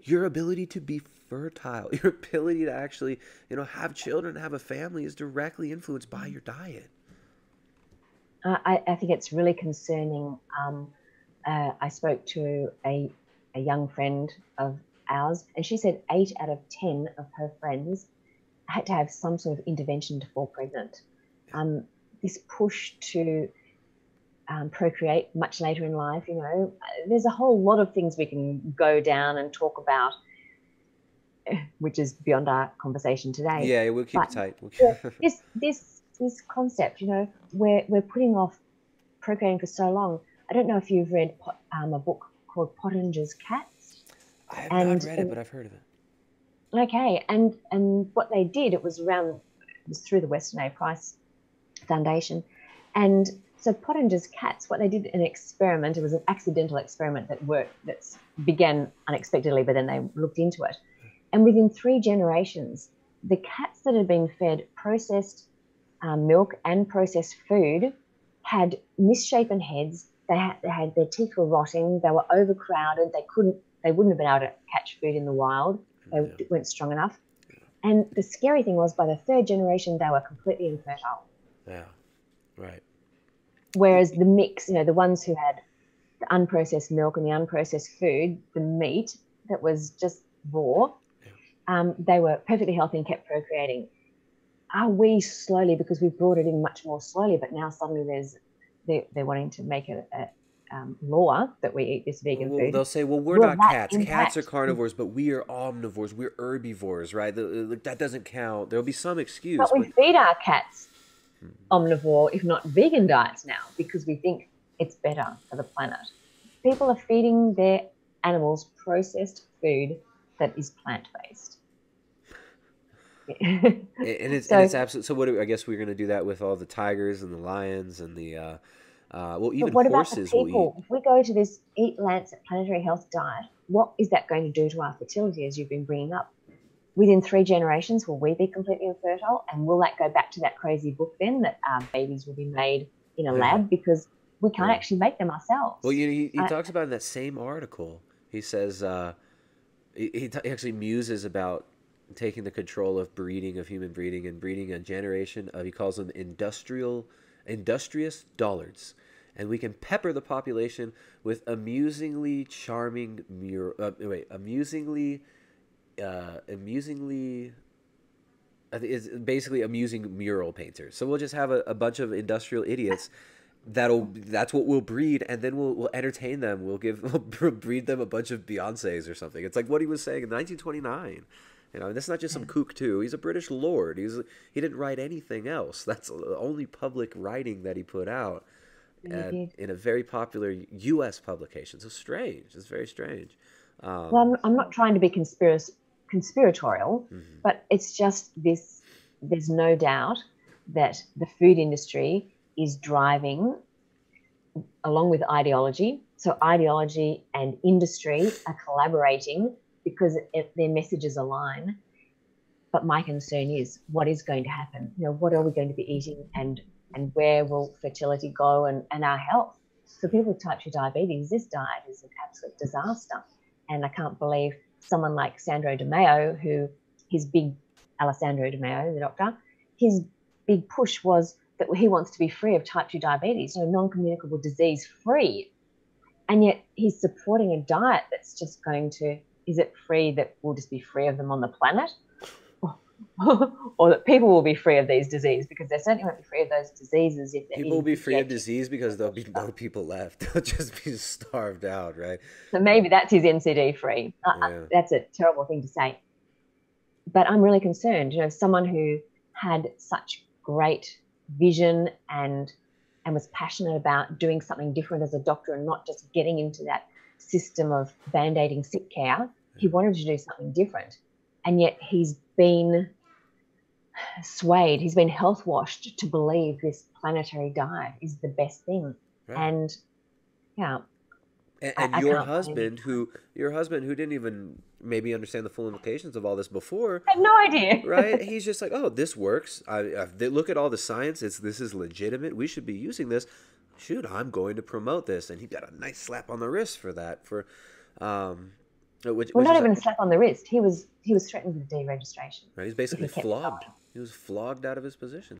Your ability to be fertile, your ability to actually, have children, have a family is directly influenced by your diet. I think it's really concerning. I spoke to a young friend of ours, and she said 8 out of 10 of her friends had to have some sort of intervention to fall pregnant. Um, this push to procreate much later in life, there's a whole lot of things we can go down and talk about, which is beyond our conversation today. Yeah, we'll keep But it tight. this concept, we're putting off procreating for so long. I don't know if you've read a book called Pottinger's Cats, I have not and read it, but I've heard of it. okay, and what they did, it was through the Weston A. Price Foundation, and so Pottinger's Cats, what they did, an experiment. It was an accidental experiment that began unexpectedly, but then they looked into it, and within 3 generations, the cats that had been fed processed milk and processed food had misshapen heads. They had their teeth were rotting. They were overcrowded. They wouldn't have been able to catch food in the wild. They Yeah. weren't strong enough. And the scary thing was, by the 3rd generation, they were completely infertile. Yeah. Right. Whereas the mix, the ones who had the unprocessed milk and the unprocessed food, the meat that was just raw, they were perfectly healthy and kept procreating. Are we slowly, because we've brought it in much more slowly, but now suddenly they're wanting to make a law that we eat this vegan Well, food? they'll say, well, we're Will not that cats. Cats are impact? carnivores, but we are omnivores. We're herbivores, right? Like, that doesn't count. There'll be some excuse, But we but feed our cats omnivore, if not vegan diets now, because we think it's better for the planet. People are feeding their animals processed food that is plant-based. and it's So, absolute. So I guess we're gonna do that with all the tigers and the lions and the well, but even what about the horses will eat. people? If we go to this Eat Lancet Planetary Health diet, what is that going to do to our fertility, as you've been bringing up? Within 3 generations, will we be completely infertile? And will that go back to that crazy book then, that babies will be made in a Yeah, lab because we can't yeah. actually make them Well, ourselves? he talks about in that same article. He says he actually muses about taking the control of breeding, of human breeding, and breeding a generation of, he calls them industrious dullards, and we can pepper the population with amusingly charming amusingly I think it's basically amusing mural painters. So we'll just have a bunch of industrial idiots that's what we'll breed, and then we'll entertain them. We'll breed them a bunch of Beyoncés or something. It's like what he was saying in 1929. And that's not just some kook too. He's a British lord. He didn't write anything else. That's the only public writing that he put out, Really and did. in a very popular U.S. publication. So strange. It's very strange. Well, Um, I'm not trying to be conspiratorial, mhm. but it's just this. There's no doubt that the food industry is driving along with ideology. So ideology and industry are collaborating because their messages align. But my concern is, what is going to happen? What are Yeah. we going to be eating, and where will fertility go, and our health? For people with type 2 diabetes, this diet is an absolute disaster. And I can't believe someone like Sandro De Mayo, Alessandro De Mayo, the doctor, his big push was that he wants to be free of type 2 diabetes, non-communicable disease free. And yet he's supporting a diet that's just going to, is it free that we'll just be free of them on the planet? Or that people will be free of these diseases, because they certainly won't be free of those diseases if they're People will eating be free 58 of disease because there'll be no stuff. people left. They'll just be starved out, right? So maybe that's his NCD free. Yeah. That's a terrible thing to say. But I'm really concerned, someone who had such great vision and was passionate about doing something different as a doctor and not just getting into that system of band-aiding sick care. He wanted to do something different. And yet he's been swayed, he's been health washed to believe this planetary diet is the best thing. Right. And yeah, And I can't blame him. your husband who didn't even maybe understand the full implications of all this before, I have no idea. right? He's just like, oh, this works. They look at all the science. This is legitimate. We should be using this. Shoot, I'm going to promote this, and he got a nice slap on the wrist for that. Um, Well, which not is even a slap on the wrist. He was threatened with deregistration right. He's if basically he kept flogged. going. He was flogged out of his position.